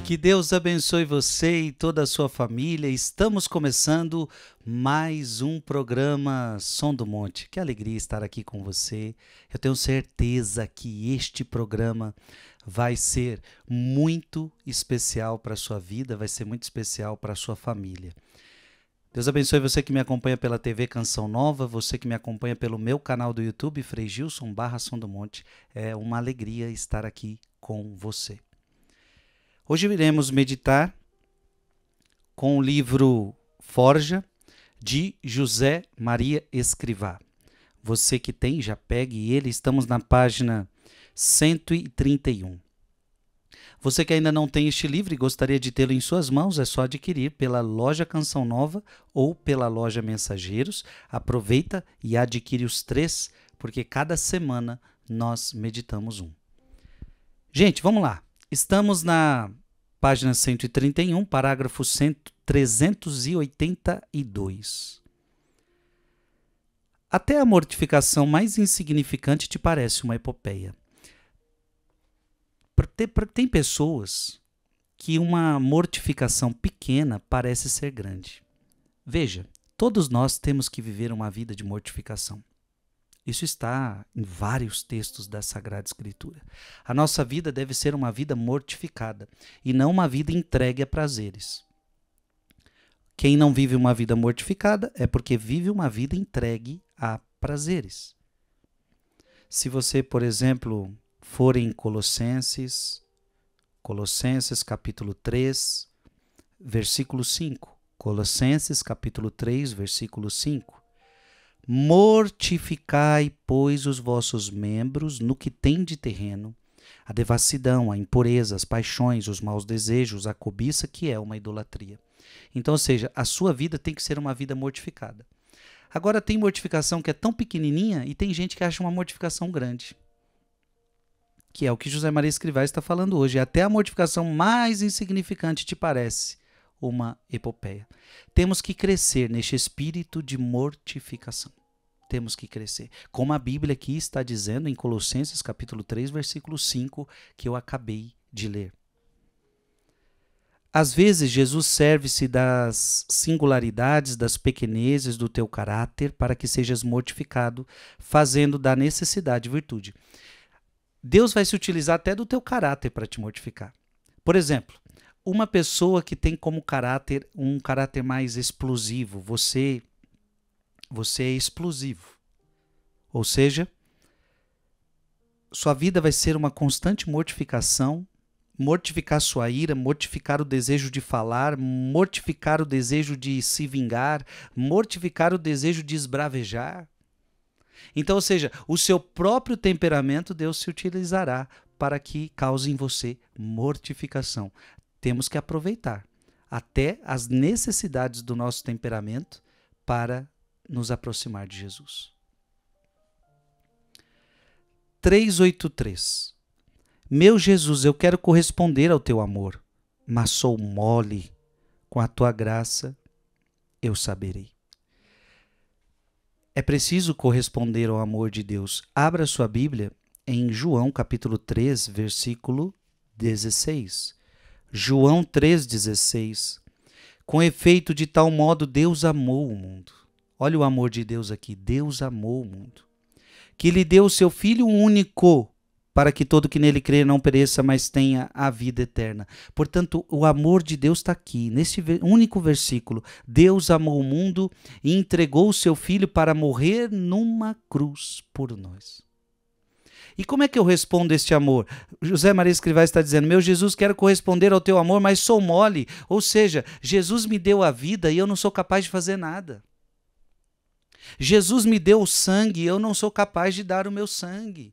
Que Deus abençoe você e toda a sua família. Estamos começando mais um programa Som do Monte. Que alegria estar aqui com você. Eu tenho certeza que este programa vai ser muito especial para a sua vida, vai ser muito especial para a sua família. Deus abençoe você que me acompanha pela TV Canção Nova, você que me acompanha pelo meu canal do YouTube, Frei Gilson / Som do Monte. É uma alegria estar aqui com você. Hoje iremos meditar com o livro Forja, de José Maria Escrivá. Você que tem, já pegue ele, estamos na página 131. Você que ainda não tem este livro e gostaria de tê-lo em suas mãos, é só adquirir pela loja Canção Nova ou pela loja Mensageiros. Aproveita e adquire os 3, porque cada semana nós meditamos um. Gente, vamos lá. Estamos na página 131, parágrafo 382. Até a mortificação mais insignificante te parece uma epopeia. Tem pessoas que uma mortificação pequena parece ser grande. Veja, todos nós temos que viver uma vida de mortificação. Isso está em vários textos da Sagrada Escritura. A nossa vida deve ser uma vida mortificada e não uma vida entregue a prazeres. Quem não vive uma vida mortificada é porque vive uma vida entregue a prazeres. Se você, por exemplo, for em Colossenses capítulo 3, versículo 5. Colossenses capítulo 3, versículo 5. Mortificai, pois, os vossos membros no que tem de terreno, a devassidão, a impureza, as paixões, os maus desejos, a cobiça, que é uma idolatria. Então, ou seja, a sua vida tem que ser uma vida mortificada. Agora, tem mortificação que é tão pequenininha e tem gente que acha uma mortificação grande, que é o que José Maria Escrivá está falando hoje. Até a mortificação mais insignificante te parece uma epopeia. Temos que crescer neste espírito de mortificação. Temos que crescer. Como a Bíblia aqui está dizendo em Colossenses capítulo 3, versículo 5, que eu acabei de ler. Às vezes, Jesus serve-se das singularidades, das pequenezes do teu caráter para que sejas mortificado, fazendo da necessidade virtude. Deus vai se utilizar até do teu caráter para te mortificar. Por exemplo, uma pessoa que tem como caráter um caráter mais explosivo, você é explosivo. Ou seja, sua vida vai ser uma constante mortificação, mortificar sua ira, mortificar o desejo de falar, mortificar o desejo de se vingar, mortificar o desejo de esbravejar. Então, ou seja, o seu próprio temperamento Deus se utilizará para que cause em você mortificação. Temos que aproveitar até as necessidades do nosso temperamento para nos aproximar de Jesus. 383. Meu Jesus, eu quero corresponder ao teu amor, mas sou mole. Com a tua graça eu saberei. É preciso corresponder ao amor de Deus. Abra sua Bíblia em João capítulo 3, versículo 16. João 3,16. Com efeito, de tal modo Deus amou o mundo. Olha o amor de Deus aqui. Deus amou o mundo, que lhe deu o seu Filho único, para que todo que nele crê não pereça, mas tenha a vida eterna. Portanto, o amor de Deus está aqui, nesse único versículo. Deus amou o mundo e entregou o seu Filho para morrer numa cruz por nós. E como é que eu respondo este amor? José Maria Escrivá está dizendo, meu Jesus, quero corresponder ao teu amor, mas sou mole. Ou seja, Jesus me deu a vida e eu não sou capaz de fazer nada. Jesus me deu o sangue e eu não sou capaz de dar o meu sangue.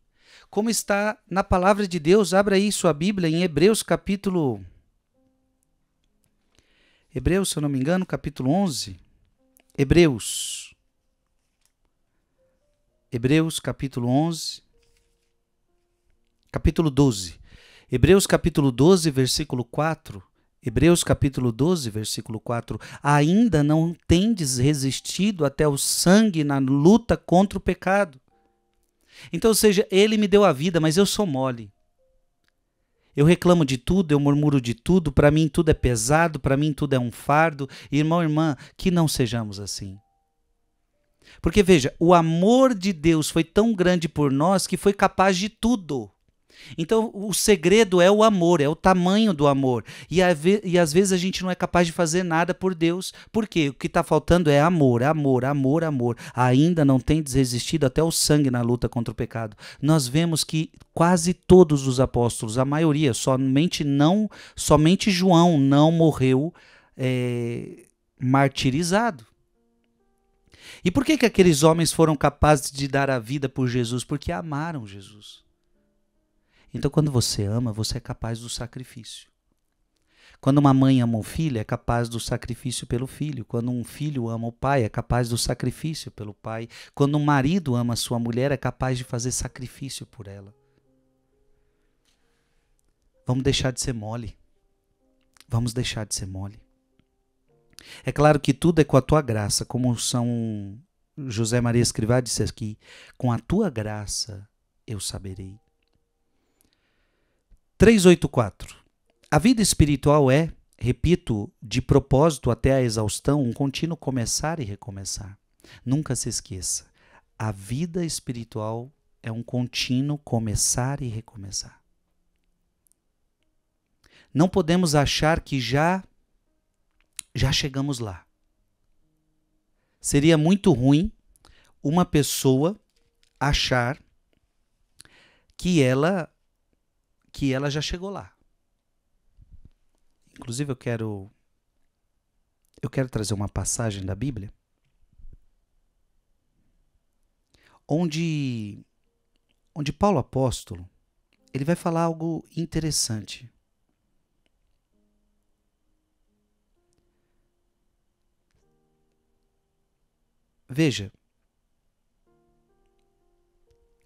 Como está na palavra de Deus, abra aí sua Bíblia em Hebreus capítulo... Hebreus, se eu não me engano, capítulo 11. Hebreus capítulo 11. Capítulo 12. Hebreus capítulo 12, versículo 4. Hebreus capítulo 12, versículo 4. Ainda não tendes resistido até o sangue na luta contra o pecado. Então, ou seja, ele me deu a vida, mas eu sou mole. Eu reclamo de tudo, eu murmuro de tudo, para mim tudo é pesado, para mim tudo é um fardo. Irmão, irmã, que não sejamos assim. Porque veja, o amor de Deus foi tão grande por nós que foi capaz de tudo. Então o segredo é o amor, é o tamanho do amor. E às vezes a gente não é capaz de fazer nada por Deus. Por quê? O que está faltando é amor, amor, amor, amor. Ainda não tem resistido até o sangue na luta contra o pecado. Nós vemos que quase todos os apóstolos, a maioria, somente João não morreu martirizado. E por que aqueles homens foram capazes de dar a vida por Jesus? Porque amaram Jesus. Então, quando você ama, você é capaz do sacrifício. Quando uma mãe ama um filho, é capaz do sacrifício pelo filho. Quando um filho ama o pai, é capaz do sacrifício pelo pai. Quando um marido ama a sua mulher, é capaz de fazer sacrifício por ela. Vamos deixar de ser mole. Vamos deixar de ser mole. É claro que tudo é com a tua graça, como São José Maria Escrivá disse aqui, com a tua graça eu saberei. 384. A vida espiritual é, repito, de propósito até a exaustão, um contínuo começar e recomeçar. Nunca se esqueça, a vida espiritual é um contínuo começar e recomeçar. Não podemos achar que já chegamos lá. Seria muito ruim uma pessoa achar que ela já chegou lá. Inclusive eu quero trazer uma passagem da Bíblia onde Paulo apóstolo, ele vai falar algo interessante. Veja,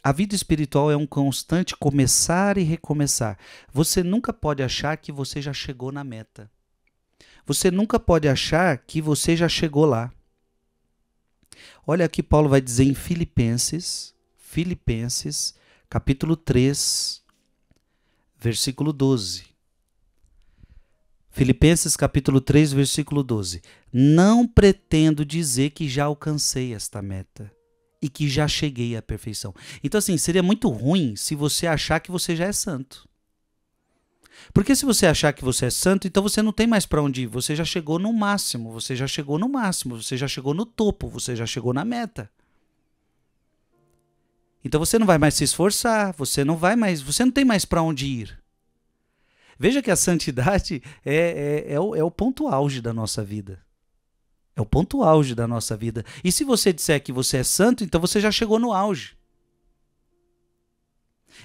a vida espiritual é um constante começar e recomeçar. Você nunca pode achar que você já chegou na meta. Você nunca pode achar que você já chegou lá. Olha aqui Paulo vai dizer em Filipenses, capítulo 3, versículo 12. Filipenses capítulo 3, versículo 12. Não pretendo dizer que já alcancei esta meta e que já cheguei à perfeição. Então, assim, seria muito ruim se você achar que você já é santo. Porque se você achar que você é santo, então você não tem mais para onde ir. Você já chegou no máximo, você já chegou no topo, você já chegou na meta. Então você não vai mais se esforçar, você não tem mais para onde ir. Veja que a santidade é o ponto auge da nossa vida. É o ponto auge da nossa vida. E se você disser que você é santo, então você já chegou no auge.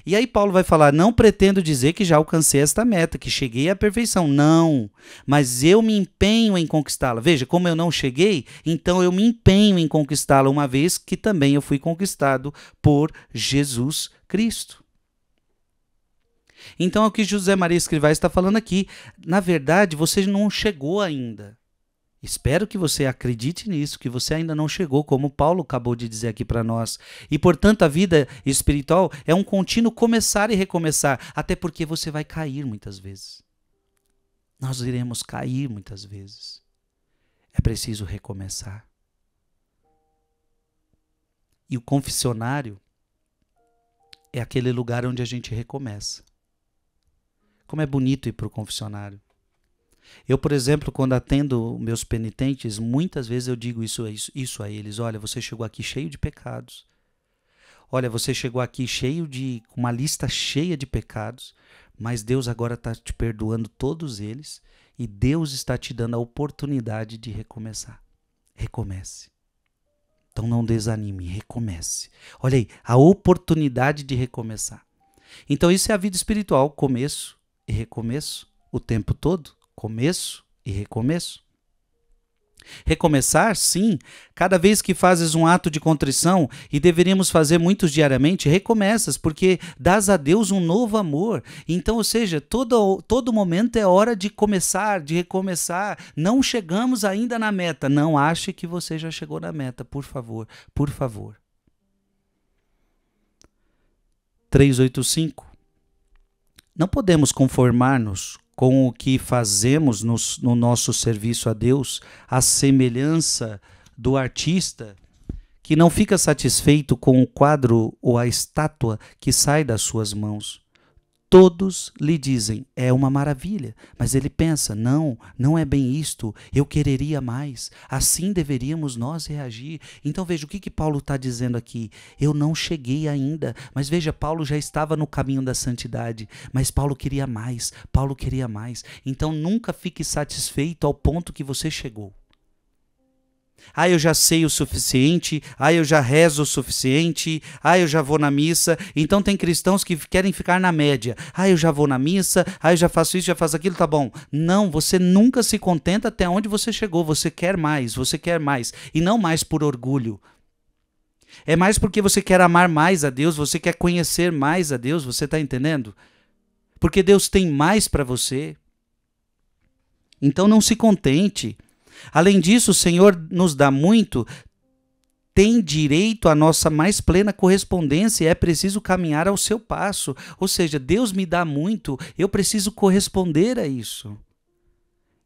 E aí Paulo vai falar, não pretendo dizer que já alcancei esta meta, que cheguei à perfeição. Não, mas eu me empenho em conquistá-la. Veja, como eu não cheguei, então eu me empenho em conquistá-la, uma vez que também eu fui conquistado por Jesus Cristo. Então é o que José Maria Escrivá está falando aqui. Na verdade, você não chegou ainda. Espero que você acredite nisso, que você ainda não chegou, como Paulo acabou de dizer aqui para nós. E, portanto, a vida espiritual é um contínuo começar e recomeçar, até porque você vai cair muitas vezes. Nós iremos cair muitas vezes. É preciso recomeçar. E o confessionário é aquele lugar onde a gente recomeça. Como é bonito ir para o confessionário. Eu, por exemplo, quando atendo meus penitentes, muitas vezes eu digo isso a eles. Olha, você chegou aqui cheio de pecados. Olha, você chegou aqui com uma lista cheia de pecados, mas Deus agora está te perdoando todos eles e Deus está te dando a oportunidade de recomeçar. Recomece. Então não desanime, recomece. Olha aí, a oportunidade de recomeçar. Então isso é a vida espiritual, começo e recomeço o tempo todo. Começo e recomeço. Recomeçar, sim, cada vez que fazes um ato de contrição, e deveríamos fazer muitos diariamente, recomeças, porque dás a Deus um novo amor. Então, ou seja, todo momento é hora de começar, de recomeçar. Não chegamos ainda na meta. Não ache que você já chegou na meta, por favor, por favor. 385. Não podemos conformar-nos com o que fazemos no nosso serviço a Deus, à semelhança do artista que não fica satisfeito com o quadro ou a estátua que sai das suas mãos. Todos lhe dizem, é uma maravilha, mas ele pensa, não, não é bem isto, eu quereria mais, assim deveríamos nós reagir. Então veja, o que Paulo está dizendo aqui? Eu não cheguei ainda, mas veja, Paulo já estava no caminho da santidade, mas Paulo queria mais, Paulo queria mais. Então nunca fique satisfeito ao ponto que você chegou. Eu já sei o suficiente, eu já rezo o suficiente, eu já vou na missa. Então tem cristãos que querem ficar na média. Eu já vou na missa, eu já faço isso, já faço aquilo, tá bom. Não, você nunca se contenta até onde você chegou, você quer mais. E não mais por orgulho. É mais porque você quer amar mais a Deus, você quer conhecer mais a Deus, você está entendendo? Porque Deus tem mais para você. Então não se contente. Além disso, o Senhor nos dá muito, tem direito à nossa mais plena correspondência e é preciso caminhar ao seu passo. Ou seja, Deus me dá muito, eu preciso corresponder a isso.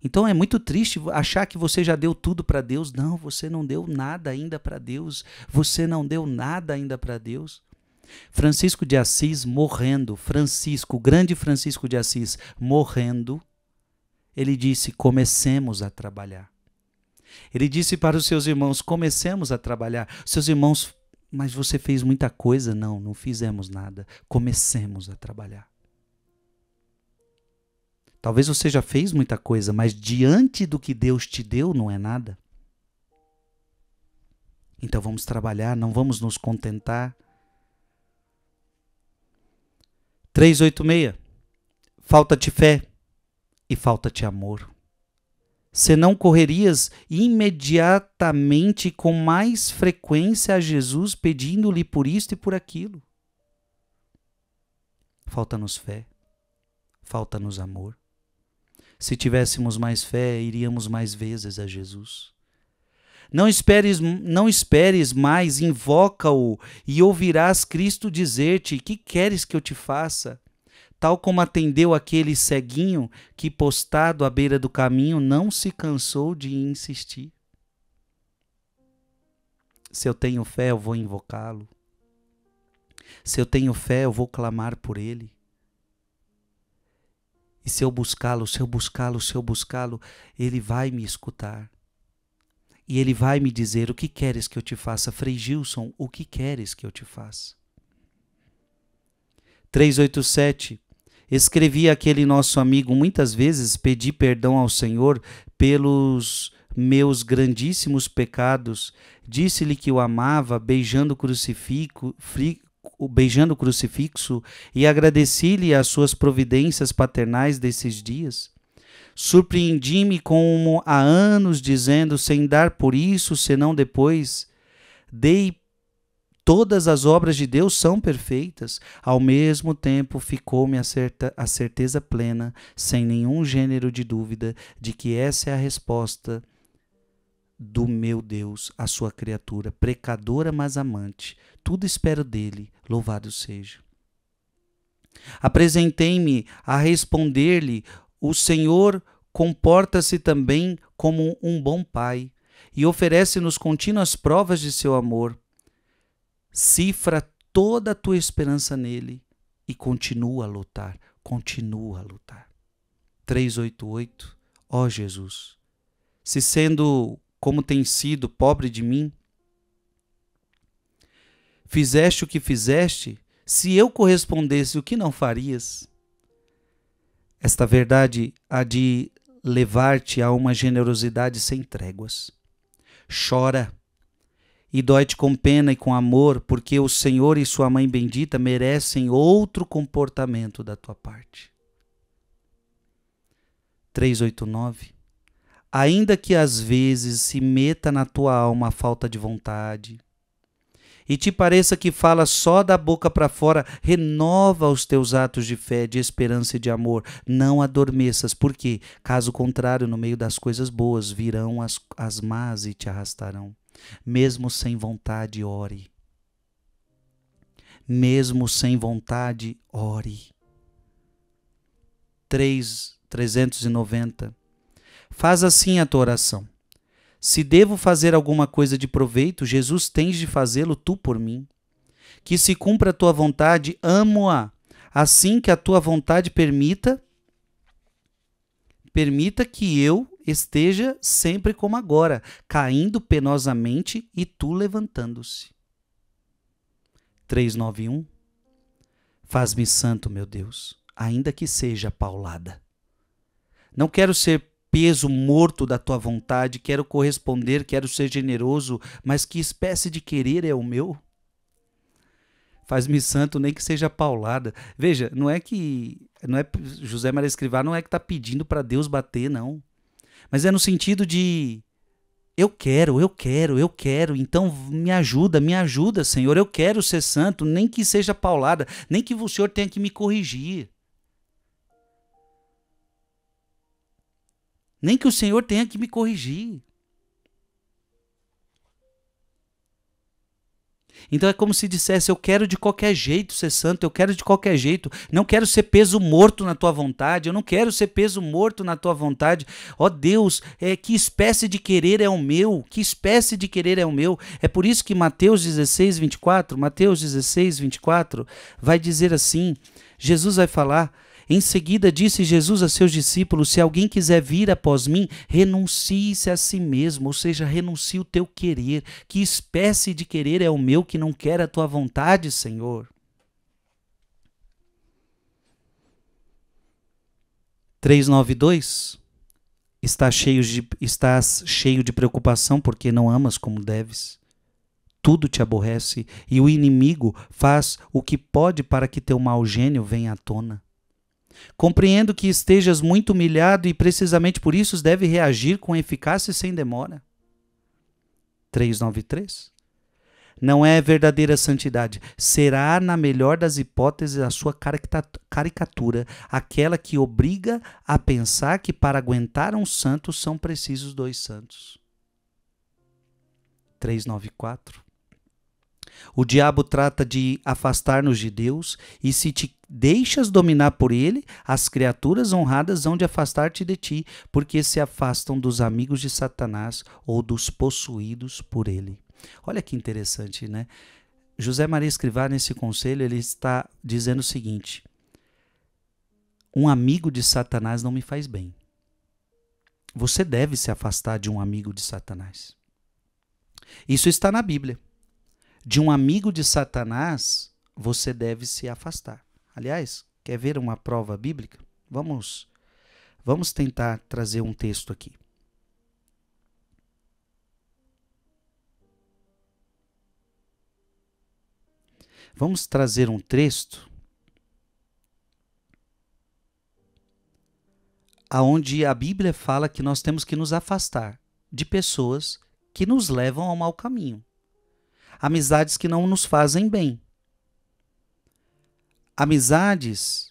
Então é muito triste achar que você já deu tudo para Deus. Não, você não deu nada ainda para Deus. Você não deu nada ainda para Deus. Francisco de Assis morrendo, o grande Francisco de Assis morrendo, ele disse, comecemos a trabalhar. Ele disse para os seus irmãos, comecemos a trabalhar. Seus irmãos, mas você fez muita coisa? Não, não fizemos nada. Comecemos a trabalhar. Talvez você já fez muita coisa, mas diante do que Deus te deu, não é nada. Então vamos trabalhar, não vamos nos contentar. 386. Falta-te fé e falta-te amor. Senão correrias imediatamente com mais frequência a Jesus, pedindo-lhe por isto e por aquilo. Falta-nos fé, falta-nos amor. Se tivéssemos mais fé, iríamos mais vezes a Jesus. Não esperes mais, invoca-o e ouvirás Cristo dizer-te, que queres que eu te faça? Tal como atendeu aquele ceguinho que, postado à beira do caminho, não se cansou de insistir. Se eu tenho fé, eu vou invocá-lo. Se eu tenho fé, eu vou clamar por ele. E se eu buscá-lo, ele vai me escutar. E ele vai me dizer, o que queres que eu te faça? Frei Gilson, o que queres que eu te faça? 387. Escrevi àquele nosso amigo, muitas vezes pedi perdão ao Senhor pelos meus grandíssimos pecados. Disse-lhe que o amava, beijando o crucifixo e agradeci-lhe as suas providências paternais desses dias. Surpreendi-me como há anos, dizendo, sem dar por isso, senão depois, todas as obras de Deus são perfeitas. Ao mesmo tempo, ficou-me a certeza plena, sem nenhum gênero de dúvida, de que essa é a resposta do meu Deus, a sua criatura, pecadora mas amante. Tudo espero dele, louvado seja. Apresentei-me a responder-lhe, o Senhor comporta-se também como um bom pai e oferece-nos contínuas provas de seu amor. Cifra toda a tua esperança nele e continua a lutar, 388. Ó Jesus, se sendo como tem sido pobre de mim, fizeste o que fizeste, se eu correspondesse, o que não farias? Esta verdade há de levar-te a uma generosidade sem tréguas. Chora e dói-te com pena e com amor, porque o Senhor e sua mãe bendita merecem outro comportamento da tua parte. 389. Ainda que às vezes se meta na tua alma a falta de vontade, e te pareça que fala só da boca para fora, renova os teus atos de fé, de esperança e de amor. Não adormeças, porque, caso contrário, no meio das coisas boas virão as más e te arrastarão. Mesmo sem vontade, ore. Mesmo sem vontade, ore. 390. Faz assim a tua oração. Se devo fazer alguma coisa de proveito, Jesus, tens de fazê-lo tu por mim. Que se cumpra a tua vontade, amo-a. Assim que a tua vontade permita que eu esteja sempre como agora, caindo penosamente e tu levantando-se. 391. Faz-me santo, meu Deus, ainda que seja paulada. Não quero ser peso morto da tua vontade, quero corresponder, quero ser generoso, mas que espécie de querer é o meu? Faz-me santo, nem que seja paulada. Veja, José Maria Escrivá não é que está pedindo para Deus bater, não. Mas é no sentido de eu quero, então me ajuda, Senhor, eu quero ser santo, nem que seja paulada, nem que o Senhor tenha que me corrigir. Nem que o Senhor tenha que me corrigir. Então é como se dissesse, eu quero de qualquer jeito ser santo, eu quero de qualquer jeito, não quero ser peso morto na tua vontade, eu não quero ser peso morto na tua vontade. Ó Deus, que espécie de querer é o meu? Que espécie de querer é o meu? É por isso que Mateus 16, 24 vai dizer assim, Jesus vai falar, em seguida disse Jesus a seus discípulos, se alguém quiser vir após mim, renuncie-se a si mesmo, ou seja, renuncie o teu querer. Que espécie de querer é o meu que não quer a tua vontade, Senhor? 392. Estás cheio de preocupação porque não amas como deves. Tudo te aborrece e o inimigo faz o que pode para que teu mau gênio venha à tona. Compreendo que estejas muito humilhado e precisamente por isso deve reagir com eficácia e sem demora. 393. Não é verdadeira santidade. Será, na melhor das hipóteses, a sua caricatura, aquela que obriga a pensar que para aguentar um santo são precisos dois santos. 394. O diabo trata de afastar-nos de Deus, e se te deixas dominar por ele, as criaturas honradas hão de afastar-te de ti, porque se afastam dos amigos de Satanás ou dos possuídos por ele. Olha que interessante, né? José Maria Escrivá, nesse conselho, ele está dizendo o seguinte: um amigo de Satanás não me faz bem. Você deve se afastar de um amigo de Satanás. Isso está na Bíblia. De um amigo de Satanás, você deve se afastar. Aliás, quer ver uma prova bíblica? Vamos tentar trazer um texto aqui. Vamos trazer um texto aonde a Bíblia fala que nós temos que nos afastar de pessoas que nos levam ao mau caminho. Amizades que não nos fazem bem. Amizades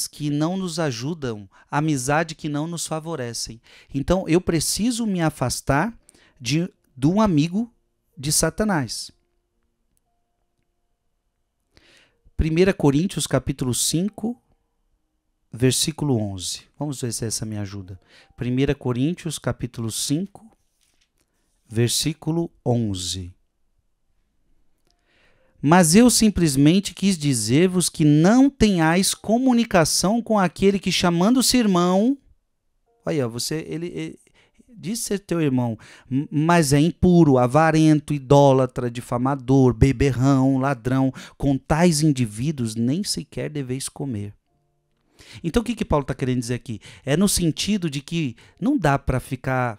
que não nos ajudam, amizade que não nos favorecem. Então eu preciso me afastar de um amigo de Satanás. 1 Coríntios capítulo 5, versículo 11. Vamos ver se essa me ajuda. 1 Coríntios capítulo 5, versículo 11. Mas eu simplesmente quis dizer-vos que não tenhais comunicação com aquele que, chamando-se irmão, olha, ele diz ser teu irmão, mas é impuro, avarento, idólatra, difamador, beberrão, ladrão. Com tais indivíduos nem sequer deveis comer. Então o que Paulo está querendo dizer aqui? É no sentido de que não dá para ficar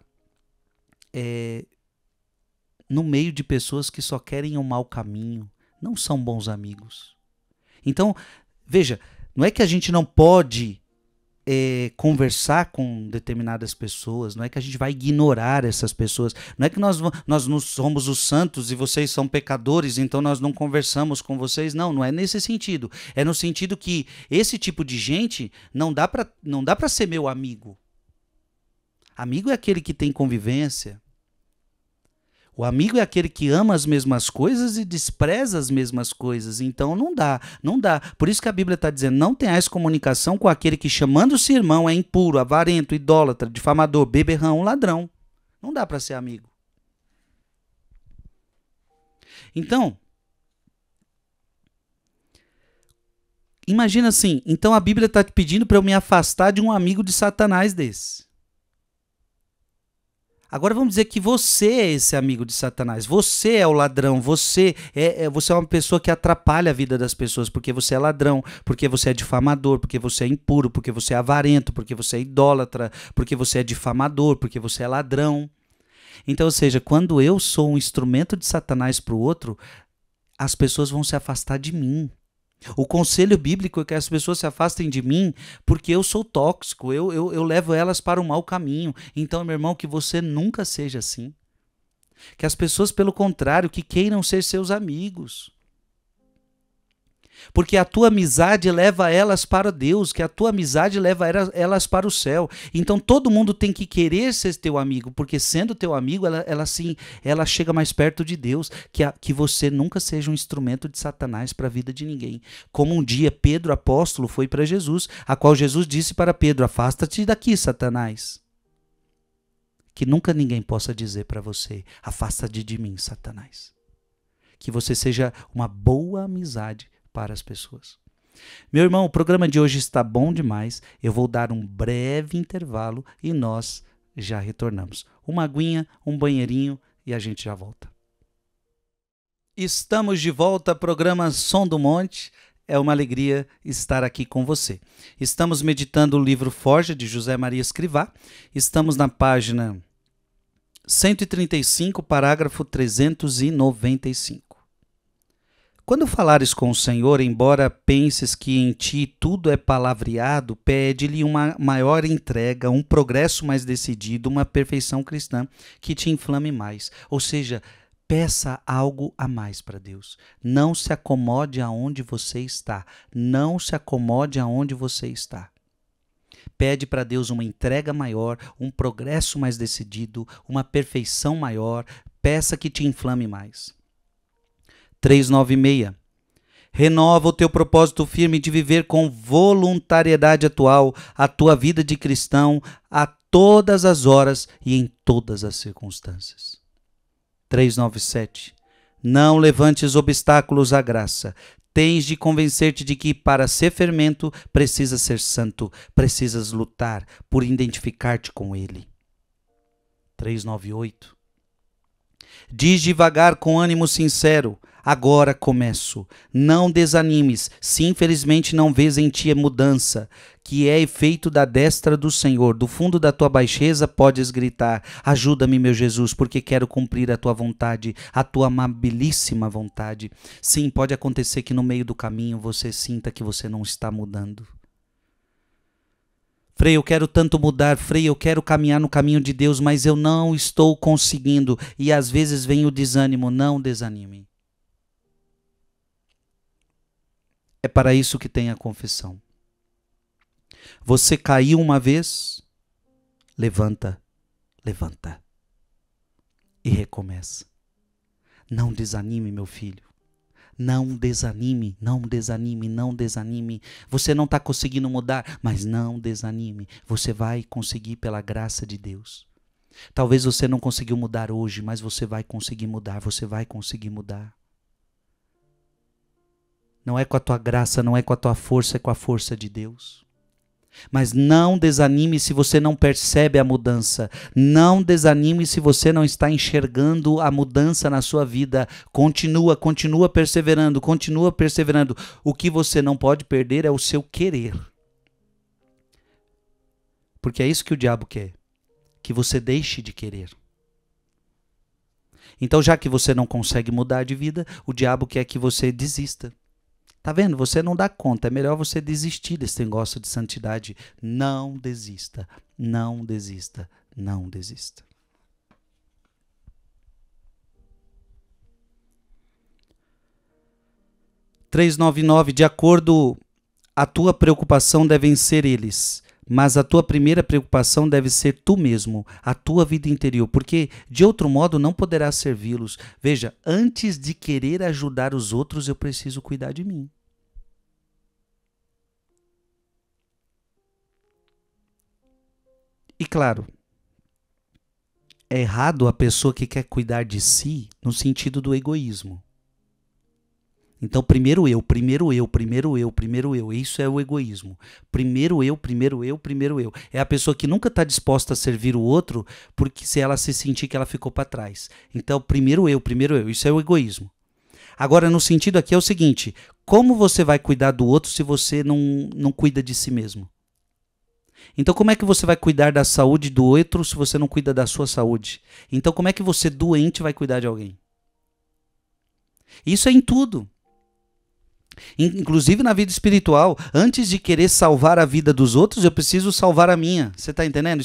no meio de pessoas que só querem um mau caminho, não são bons amigos. Então, veja, não é que a gente não pode conversar com determinadas pessoas, não é que a gente vai ignorar essas pessoas, não é que nós não somos os santos e vocês são pecadores, então nós não conversamos com vocês, não é nesse sentido. É no sentido que esse tipo de gente não dá para ser meu amigo. Amigo é aquele que tem convivência. O amigo é aquele que ama as mesmas coisas e despreza as mesmas coisas. Então não dá, não dá. Por isso que a Bíblia está dizendo, não tenhais comunicação com aquele que chamando-se irmão é impuro, avarento, idólatra, difamador, beberrão, ladrão. Não dá para ser amigo. Então, imagina assim, então a Bíblia está te pedindo para eu me afastar de um amigo de Satanás desse. Agora vamos dizer que você é esse amigo de Satanás. Você é o ladrão. Você é uma pessoa que atrapalha a vida das pessoas porque você é ladrão, porque você é difamador, porque você é impuro, porque você é avarento, porque você é idólatra, porque você é difamador, porque você é ladrão. Então, ou seja, quando eu sou um instrumento de Satanás para o outro, as pessoas vão se afastar de mim. O conselho bíblico é que as pessoas se afastem de mim porque eu sou tóxico, eu levo elas para o mau caminho. Então, meu irmão, que você nunca seja assim. Que as pessoas, pelo contrário, que queiram ser seus amigos. Porque a tua amizade leva elas para Deus, que a tua amizade leva elas para o céu. Então todo mundo tem que querer ser teu amigo, porque sendo teu amigo, ela chega mais perto de Deus. Que você nunca seja um instrumento de Satanás para a vida de ninguém. Como um dia Pedro, apóstolo, foi para Jesus, a qual Jesus disse para Pedro, afasta-te daqui, Satanás. Que nunca ninguém possa dizer para você, afasta-te de mim, Satanás. Que você seja uma boa amizade para as pessoas. Meu irmão, o programa de hoje está bom demais. Eu vou dar um breve intervalo e nós já retornamos. Uma aguinha, um banheirinho e a gente já volta. Estamos de volta ao programa Som do Monte. É uma alegria estar aqui com você. Estamos meditando o livro Forja, de José Maria Escrivá. Estamos na página 135, parágrafo 395. Quando falares com o Senhor, embora penses que em ti tudo é palavreado, pede-lhe uma maior entrega, um progresso mais decidido, uma perfeição cristã que te inflame mais. Ou seja, peça algo a mais para Deus. Não se acomode aonde você está. Não se acomode aonde você está. Pede para Deus uma entrega maior, um progresso mais decidido, uma perfeição maior. Peça que te inflame mais. 396. Renova o teu propósito firme de viver com voluntariedade atual a tua vida de cristão a todas as horas e em todas as circunstâncias. 397. Não levantes obstáculos à graça. Tens de convencer-te de que para ser fermento precisas ser santo, precisas lutar por identificar-te com ele. 398. Diz devagar com ânimo sincero, agora começo. Não desanimes, se infelizmente não vês em ti a mudança, que é efeito da destra do Senhor. Do fundo da tua baixeza podes gritar, ajuda-me, meu Jesus, porque quero cumprir a tua vontade, a tua amabilíssima vontade. Sim, pode acontecer que no meio do caminho você sinta que você não está mudando. Frei, eu quero tanto mudar, Frei, eu quero caminhar no caminho de Deus, mas eu não estou conseguindo. E às vezes vem o desânimo. Não desanime. É para isso que tem a confissão. Você caiu uma vez, levanta, levanta. E recomeça. Não desanime, meu filho. Não desanime, não desanime, não desanime. Você não está conseguindo mudar, mas não desanime. Você vai conseguir pela graça de Deus. Talvez você não conseguiu mudar hoje, mas você vai conseguir mudar, você vai conseguir mudar. Não é com a tua graça, não é com a tua força, é com a força de Deus. Mas não desanime se você não percebe a mudança. Não desanime se você não está enxergando a mudança na sua vida. Continua perseverando, continua perseverando. O que você não pode perder é o seu querer. Porque é isso que o diabo quer. Que você deixe de querer. Então, já que você não consegue mudar de vida, o diabo quer que você desista. Tá vendo? Você não dá conta. É melhor você desistir desse negócio de santidade. Não desista. Não desista. Não desista. (399) De acordo, a tua preocupação devem ser eles, Mas a tua primeira preocupação deve ser tu mesmo, a tua vida interior, porque de outro modo não poderás servi-los. Veja, antes de querer ajudar os outros, eu preciso cuidar de mim. E claro, é errado a pessoa que quer cuidar de si no sentido do egoísmo. Então, primeiro eu, primeiro eu, primeiro eu, primeiro eu. Isso é o egoísmo. Primeiro eu, primeiro eu, primeiro eu. É a pessoa que nunca está disposta a servir o outro porque se ela se sentir que ela ficou para trás. Então, primeiro eu, primeiro eu. Isso é o egoísmo. Agora, no sentido aqui é o seguinte, como você vai cuidar do outro se você não cuida de si mesmo? Então, como é que você vai cuidar da saúde do outro se você não cuida da sua saúde? Então, como é que você, doente, vai cuidar de alguém? Isso é em tudo. Inclusive na vida espiritual, antes de querer salvar a vida dos outros, eu preciso salvar a minha. Você está entendendo?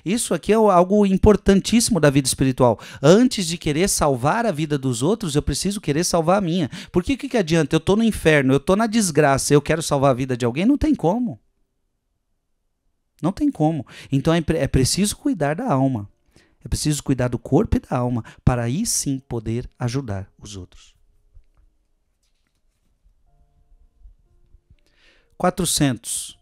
Isso aqui é algo importantíssimo da vida espiritual. Antes de querer salvar a vida dos outros, eu preciso querer salvar a minha. Porque o que adianta? Eu estou no inferno, eu estou na desgraça, eu quero salvar a vida de alguém? Não tem como. Não tem como. Então é preciso cuidar da alma. É preciso cuidar do corpo e da alma, para aí sim poder ajudar os outros. 400.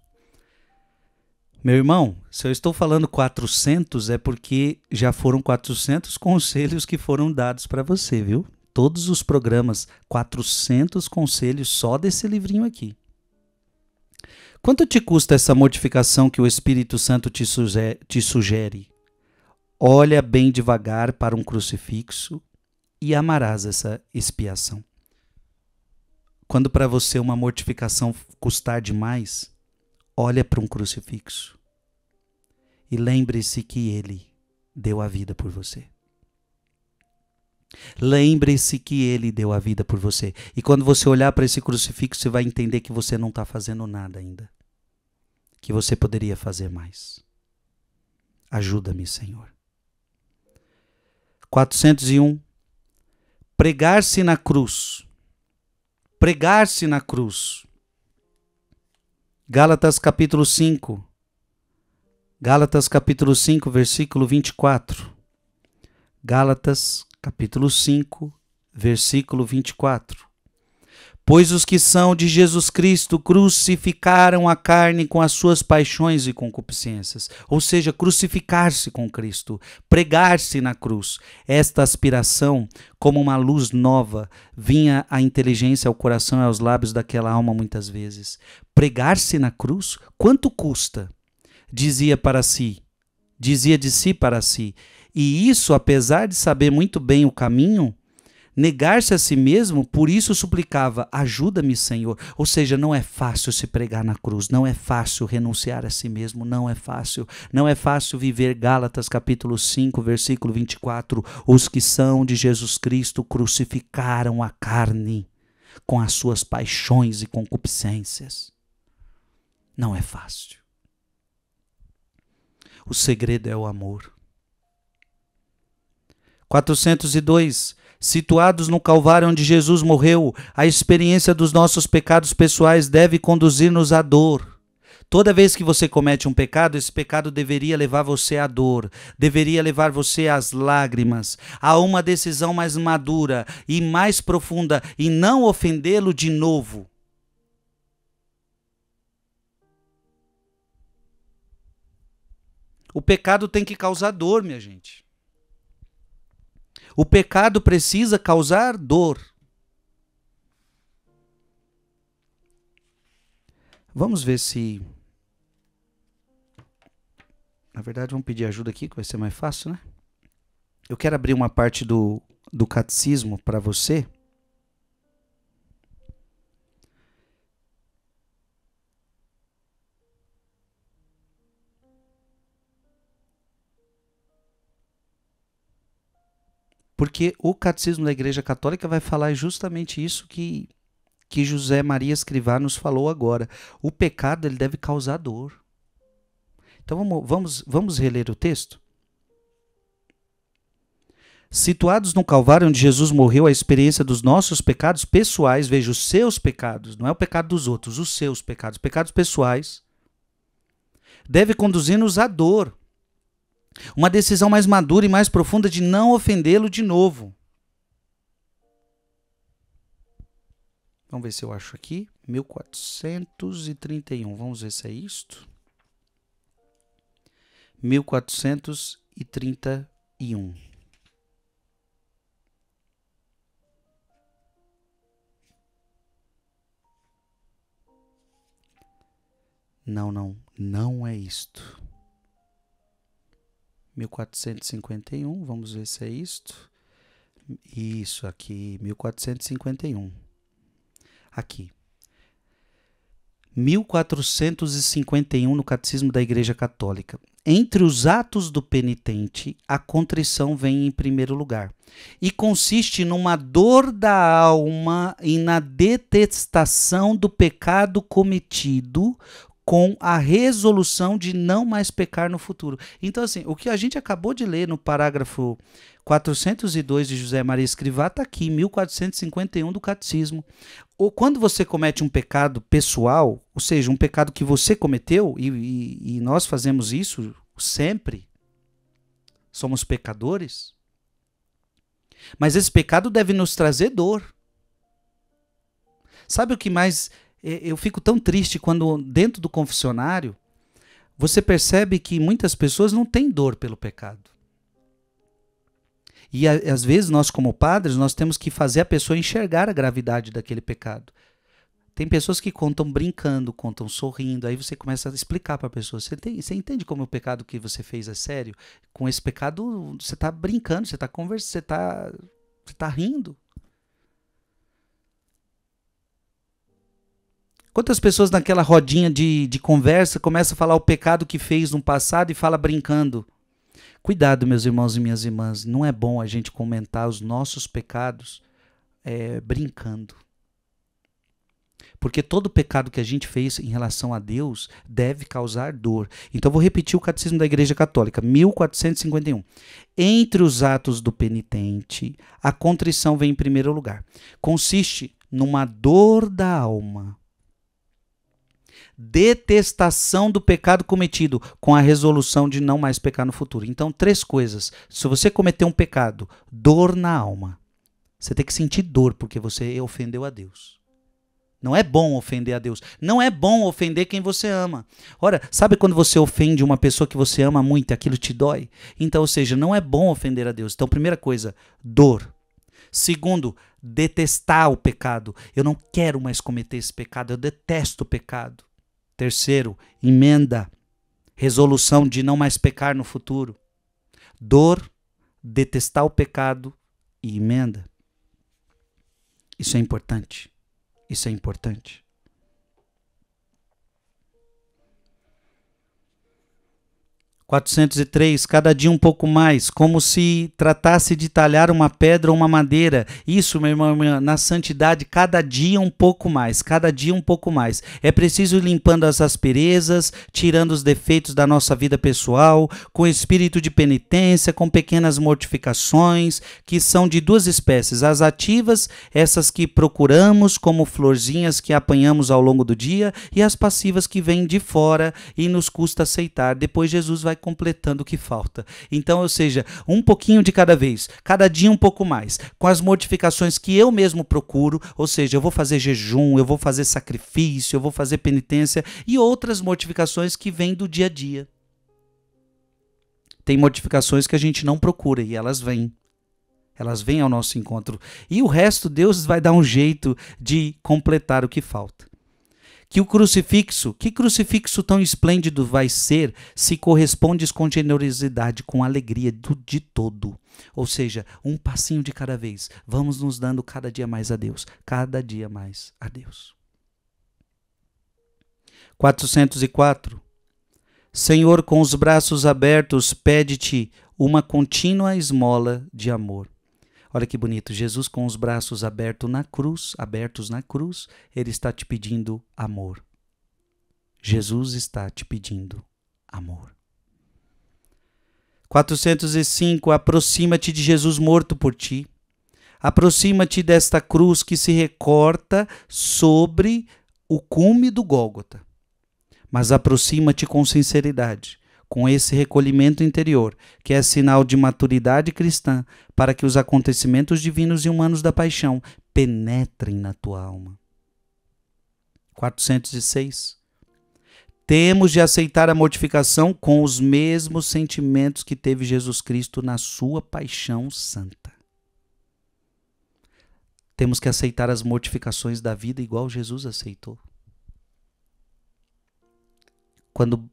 Meu irmão, se eu estou falando 400 é porque já foram 400 conselhos que foram dados para você, viu? Todos os programas, 400 conselhos só desse livrinho aqui. Quanto te custa essa mortificação que o Espírito Santo te sugere? Olha bem devagar para um crucifixo e amarás essa expiação. Quando para você uma mortificação custar demais, olha para um crucifixo e lembre-se que ele deu a vida por você. Lembre-se que ele deu a vida por você. E quando você olhar para esse crucifixo, você vai entender que você não está fazendo nada ainda. Que você poderia fazer mais. Ajuda-me, Senhor. 401. Pregar-se na cruz. Pregar-se na cruz. Gálatas capítulo 5. Gálatas capítulo 5, versículo 24. Gálatas capítulo 5, versículo 24. Pois os que são de Jesus Cristo crucificaram a carne com as suas paixões e concupiscências. Ou seja, crucificar-se com Cristo, pregar-se na cruz. Esta aspiração, como uma luz nova, vinha à inteligência, ao coração e aos lábios daquela alma muitas vezes. Pregar-se na cruz? Quanto custa? Dizia de si para si. E isso, apesar de saber muito bem o caminho, negar-se a si mesmo, por isso suplicava, ajuda-me, Senhor. Ou seja, não é fácil se pregar na cruz, não é fácil renunciar a si mesmo, não é fácil. Não é fácil viver Gálatas capítulo 5, versículo 24. Os que são de Jesus Cristo crucificaram a carne com as suas paixões e concupiscências. Não é fácil. O segredo é o amor. 402. Situados no Calvário onde Jesus morreu, a experiência dos nossos pecados pessoais deve conduzir-nos à dor. Toda vez que você comete um pecado, esse pecado deveria levar você à dor, deveria levar você às lágrimas, a uma decisão mais madura e mais profunda e não ofendê-lo de novo. O pecado tem que causar dor, minha gente. O pecado precisa causar dor. Vamos ver se... Na verdade, vamos pedir ajuda aqui, que vai ser mais fácil, né? Eu quero abrir uma parte do catecismo para você. Porque o Catecismo da Igreja Católica vai falar justamente isso que José Maria Escrivá nos falou agora. O pecado ele deve causar dor. Então vamos reler o texto? Situados no Calvário onde Jesus morreu, a experiência dos nossos pecados pessoais, veja, os seus pecados, não é o pecado dos outros, os seus pecados pessoais, deve conduzir-nos à dor. Uma decisão mais madura e mais profunda de não ofendê-lo de novo. Vamos ver se eu acho aqui. 1431. Vamos ver se é isto. 1431. Não é isto. 1451, vamos ver se é isto. Isso aqui, 1451. Aqui. 1451 no Catecismo da Igreja Católica. Entre os atos do penitente, a contrição vem em primeiro lugar e consiste numa dor da alma e na detestação do pecado cometido, com a resolução de não mais pecar no futuro. Então, assim, o que a gente acabou de ler no parágrafo 402 de José Maria Escrivá está aqui, 1451 do Catecismo. Ou quando você comete um pecado pessoal, ou seja, um pecado que você cometeu, e nós fazemos isso sempre, somos pecadores, mas esse pecado deve nos trazer dor. Sabe o que mais... Eu fico tão triste quando dentro do confessionário você percebe que muitas pessoas não têm dor pelo pecado. E às vezes nós como padres, nós temos que fazer a pessoa enxergar a gravidade daquele pecado. Tem pessoas que contam brincando, contam sorrindo, aí você começa a explicar para a pessoa. Você entende como o pecado que você fez é sério? Com esse pecado você está brincando, você está conversando, você tá rindo. Quantas pessoas naquela rodinha de conversa começam a falar o pecado que fez no passado e fala brincando? Cuidado, meus irmãos e minhas irmãs, não é bom a gente comentar os nossos pecados brincando. Porque todo pecado que a gente fez em relação a Deus deve causar dor. Então eu vou repetir o Catecismo da Igreja Católica, 1451. Entre os atos do penitente, a contrição vem em primeiro lugar. Consiste numa dor da alma, detestação do pecado cometido, com a resolução de não mais pecar no futuro. Então, 3 coisas. Se você cometer um pecado, dor na alma. Você tem que sentir dor porque você ofendeu a Deus. Não é bom ofender a Deus. Não é bom ofender quem você ama. Ora, sabe quando você ofende uma pessoa que você ama muito e aquilo te dói? Então, ou seja, não é bom ofender a Deus. Então, primeira coisa, dor. Segundo, detestar o pecado. Eu não quero mais cometer esse pecado, eu detesto o pecado. Terceiro, emenda, resolução de não mais pecar no futuro. Dor, detestar o pecado e emenda. Isso é importante. Isso é importante. (403) Cada dia um pouco mais, como se tratasse de talhar uma pedra ou uma madeira. Isso, meu irmão, na santidade, cada dia um pouco mais, cada dia um pouco mais. É preciso ir limpando as asperezas, tirando os defeitos da nossa vida pessoal, com espírito de penitência, com pequenas mortificações, que são de 2 espécies. As ativas, essas que procuramos, como florzinhas que apanhamos ao longo do dia, e as passivas que vêm de fora e nos custa aceitar. Depois Jesus vai completando o que falta. Então, ou seja, um pouquinho de cada vez, cada dia um pouco mais, com as mortificações que eu mesmo procuro, ou seja, eu vou fazer jejum, eu vou fazer sacrifício, eu vou fazer penitência e outras mortificações que vêm do dia a dia. Tem mortificações que a gente não procura e elas vêm. Elas vêm ao nosso encontro. E o resto, Deus vai dar um jeito de completar o que falta. Que crucifixo tão esplêndido vai ser se correspondes com generosidade, com alegria de todo. Ou seja, um passinho de cada vez. Vamos nos dando cada dia mais a Deus. Cada dia mais a Deus. 404. Senhor, com os braços abertos, pede-te uma contínua esmola de amor. Olha que bonito, Jesus com os braços abertos na cruz, ele está te pedindo amor. Jesus está te pedindo amor. 405, aproxima-te de Jesus morto por ti. Aproxima-te desta cruz que se recorta sobre o cume do Gólgota. mas aproxima-te com sinceridade, com esse recolhimento interior, que é sinal de maturidade cristã, para que os acontecimentos divinos e humanos da paixão penetrem na tua alma. 406. Temos de aceitar a mortificação com os mesmos sentimentos que teve Jesus Cristo na sua paixão santa. Temos que aceitar as mortificações da vida igual Jesus aceitou. Quando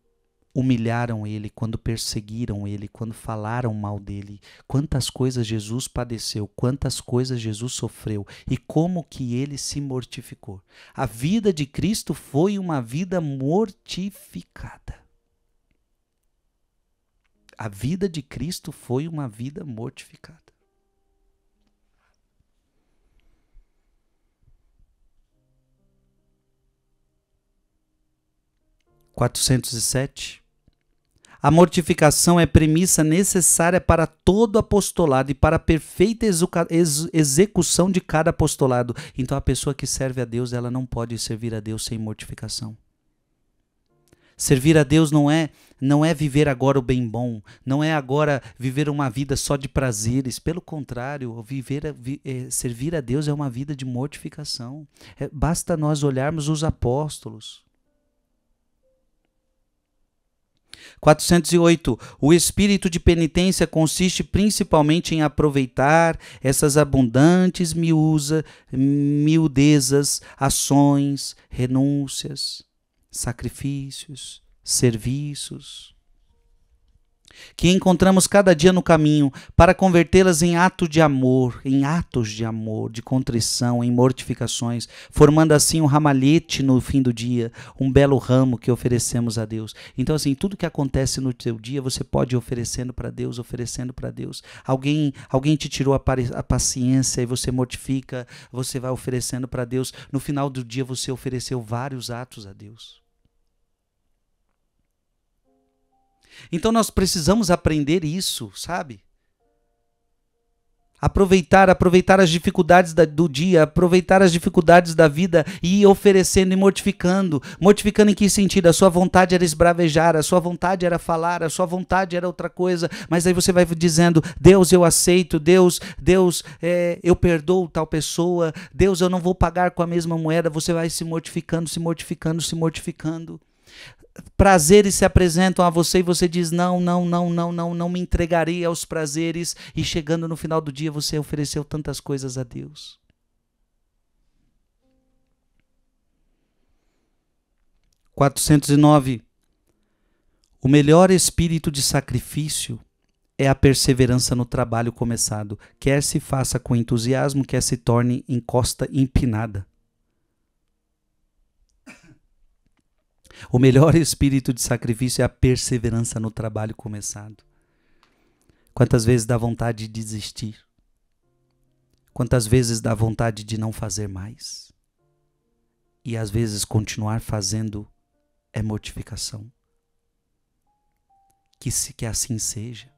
humilharam ele, quando perseguiram ele, quando falaram mal dele, quantas coisas Jesus padeceu, quantas coisas Jesus sofreu e como que ele se mortificou. A vida de Cristo foi uma vida mortificada. A vida de Cristo foi uma vida mortificada. (407) A mortificação é premissa necessária para todo apostolado e para a perfeita execução de cada apostolado. Então a pessoa que serve a Deus, ela não pode servir a Deus sem mortificação. Servir a Deus não é viver agora o bem bom, não é agora viver uma vida só de prazeres. Pelo contrário, servir a Deus é uma vida de mortificação. Basta nós olharmos os apóstolos. 408. O espírito de penitência consiste principalmente em aproveitar essas abundantes miudezas, ações, renúncias, sacrifícios, serviços, que encontramos cada dia no caminho, para convertê-las em atos de amor, de contrição, em mortificações, formando assim um ramalhete no fim do dia, um belo ramo que oferecemos a Deus. Então assim, tudo que acontece no teu dia, você pode ir oferecendo para Deus, Alguém te tirou a paciência e você mortifica, você vai oferecendo para Deus. No final do dia você ofereceu vários atos a Deus. Então nós precisamos aprender isso, sabe? Aproveitar as dificuldades do dia, aproveitar as dificuldades da vida e ir oferecendo e mortificando. Mortificando em que sentido? A sua vontade era esbravejar, a sua vontade era falar, a sua vontade era outra coisa. Mas aí você vai dizendo, Deus, eu aceito, Deus, eu perdoo tal pessoa, Deus, eu não vou pagar com a mesma moeda. Você vai se mortificando. Prazeres se apresentam a você e você diz, não me entregarei aos prazeres, e chegando no final do dia você ofereceu tantas coisas a Deus. (409) 409. O melhor espírito de sacrifício é a perseverança no trabalho começado, quer se faça com entusiasmo, quer se torne em costa empinada. O melhor espírito de sacrifício é a perseverança no trabalho começado. Quantas vezes dá vontade de desistir? Quantas vezes dá vontade de não fazer mais? E às vezes continuar fazendo é mortificação. Que assim seja.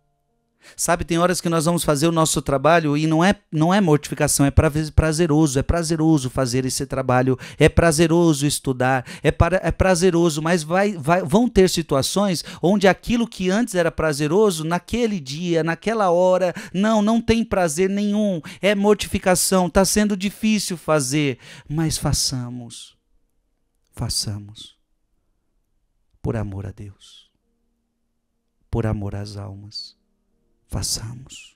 Sabe, tem horas que nós vamos fazer o nosso trabalho e não é mortificação, é prazeroso fazer esse trabalho, é prazeroso estudar, é prazeroso, mas vão ter situações onde aquilo que antes era prazeroso, naquele dia, naquela hora, não tem prazer nenhum, é mortificação, está sendo difícil fazer, mas façamos, por amor a Deus, por amor às almas. Façamos.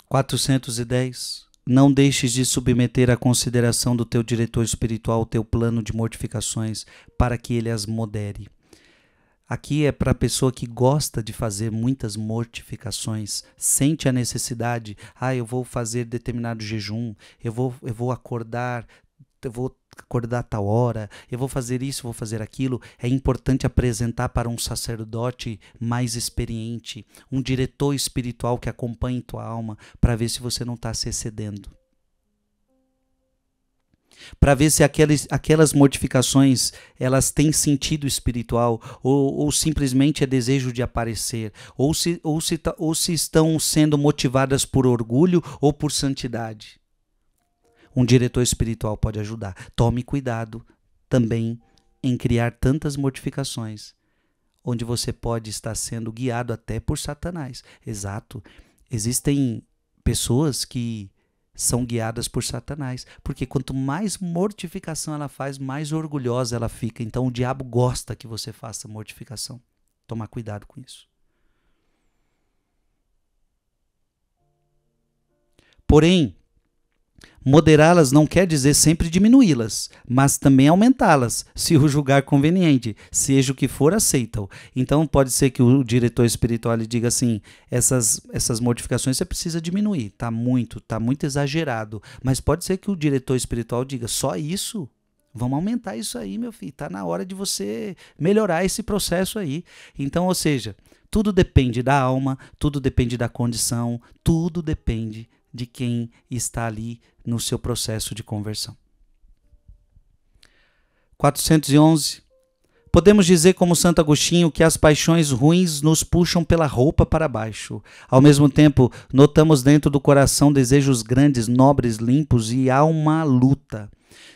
410. Não deixes de submeter à consideração do teu diretor espiritual o teu plano de mortificações, para que ele as modere. Aqui é para a pessoa que gosta de fazer muitas mortificações, sente a necessidade, eu vou fazer determinado jejum, eu vou acordar tal hora, eu vou fazer isso, vou fazer aquilo. É importante apresentar para um sacerdote mais experiente, um diretor espiritual que acompanhe tua alma, para ver se você não está se excedendo. Para ver se aquelas mortificações elas têm sentido espiritual ou simplesmente é desejo de aparecer, ou se estão sendo motivadas por orgulho ou por santidade. um diretor espiritual pode ajudar. Tome cuidado também em criar tantas mortificações, onde você pode estar sendo guiado até por Satanás. Exato. Existem pessoas que são guiadas por Satanás, porque quanto mais mortificação ela faz, mais orgulhosa ela fica. Então o diabo gosta que você faça mortificação. Tomar cuidado com isso. Porém, moderá-las não quer dizer sempre diminuí-las, mas também aumentá-las, se o julgar conveniente, seja o que for, aceita-o. Então pode ser que o diretor espiritual lhe diga assim, essas mortificações você precisa diminuir, tá muito exagerado. Mas pode ser que o diretor espiritual diga, só isso? Vamos aumentar isso aí, meu filho, tá na hora de você melhorar esse processo aí. Então, ou seja, tudo depende da alma, tudo depende da condição, tudo depende de quem está ali no seu processo de conversão. 411. Podemos dizer como Santo Agostinho que as paixões ruins nos puxam pela roupa para baixo. Ao mesmo tempo, notamos dentro do coração desejos grandes, nobres, limpos e há uma luta.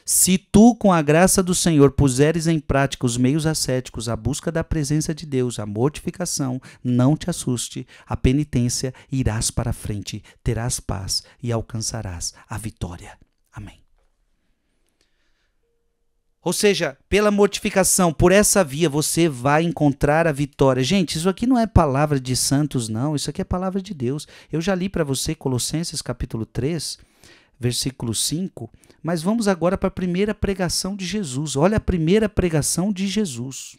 Se tu, com a graça do Senhor, puseres em prática os meios ascéticos, a busca da presença de Deus, a mortificação, não te assuste, a penitência, irás para a frente, terás paz e alcançarás a vitória. Amém. Ou seja, pela mortificação, por essa via, você vai encontrar a vitória. Gente, isso aqui não é palavra de santos, não. Isso aqui é palavra de Deus. Eu já li para você Colossenses capítulo 3, versículo 5, mas vamos agora para a primeira pregação de Jesus. Olha a primeira pregação de Jesus.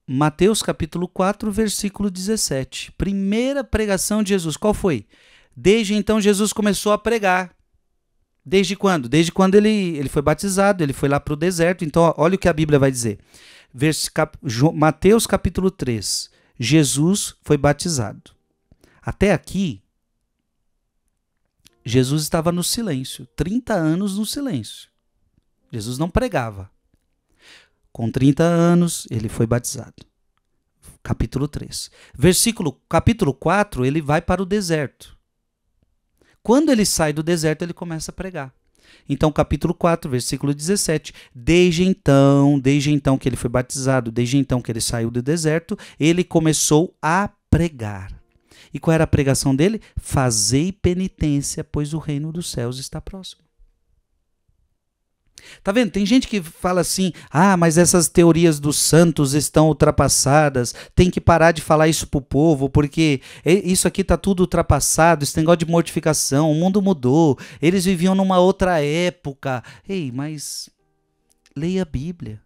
Mateus capítulo 4, versículo 17. Primeira pregação de Jesus. Qual foi? Desde então Jesus começou a pregar. Desde quando? Desde quando ele foi batizado, ele foi lá para o deserto. Então, olha o que a Bíblia vai dizer. Mateus capítulo 3. Jesus foi batizado. Até aqui, Jesus estava no silêncio. 30 anos no silêncio. Jesus não pregava. Com 30 anos, ele foi batizado. Capítulo 3. Capítulo 4, ele vai para o deserto. Quando ele sai do deserto, ele começa a pregar. Então, capítulo 4, versículo 17. Desde então que ele foi batizado, desde então que ele saiu do deserto, ele começou a pregar. E qual era a pregação dele? Fazei penitência, pois o reino dos céus está próximo. Tá vendo? Tem gente que fala assim, mas essas teorias dos santos estão ultrapassadas, tem que parar de falar isso pro povo, porque isso aqui tá tudo ultrapassado, esse negócio de mortificação, o mundo mudou, eles viviam numa outra época. Ei, mas leia a Bíblia.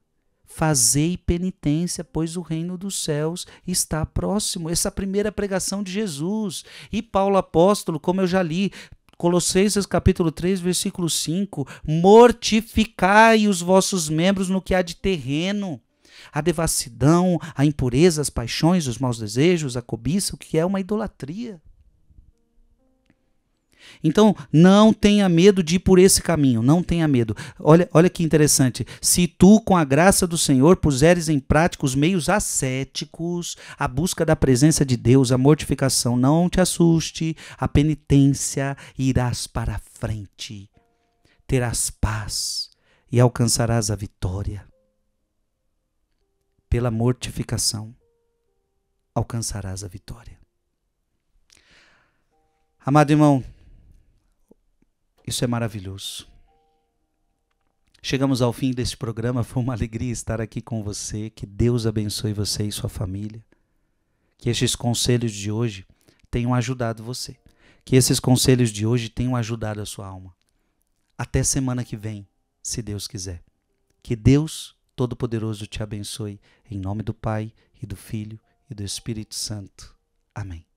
Fazei penitência, pois o reino dos céus está próximo. Essa é a primeira pregação de Jesus. E Paulo apóstolo, como eu já li, Colossenses capítulo 3, versículo 5, mortificai os vossos membros no que há de terreno, a devassidão, a impureza, as paixões, os maus desejos, a cobiça, o que é uma idolatria. Então, não tenha medo de ir por esse caminho, não tenha medo. Olha que interessante. Se tu, com a graça do Senhor, puseres em prática os meios ascéticos, a busca da presença de Deus, a mortificação, não te assuste, a penitência, irás para a frente, terás paz e alcançarás a vitória. Pela mortificação, alcançarás a vitória. Amado irmão, isso é maravilhoso. Chegamos ao fim deste programa, foi uma alegria estar aqui com você, que Deus abençoe você e sua família, que estes conselhos de hoje tenham ajudado você, que esses conselhos de hoje tenham ajudado a sua alma. Até semana que vem, se Deus quiser. Que Deus Todo-Poderoso te abençoe, em nome do Pai, e do Filho, e do Espírito Santo. Amém.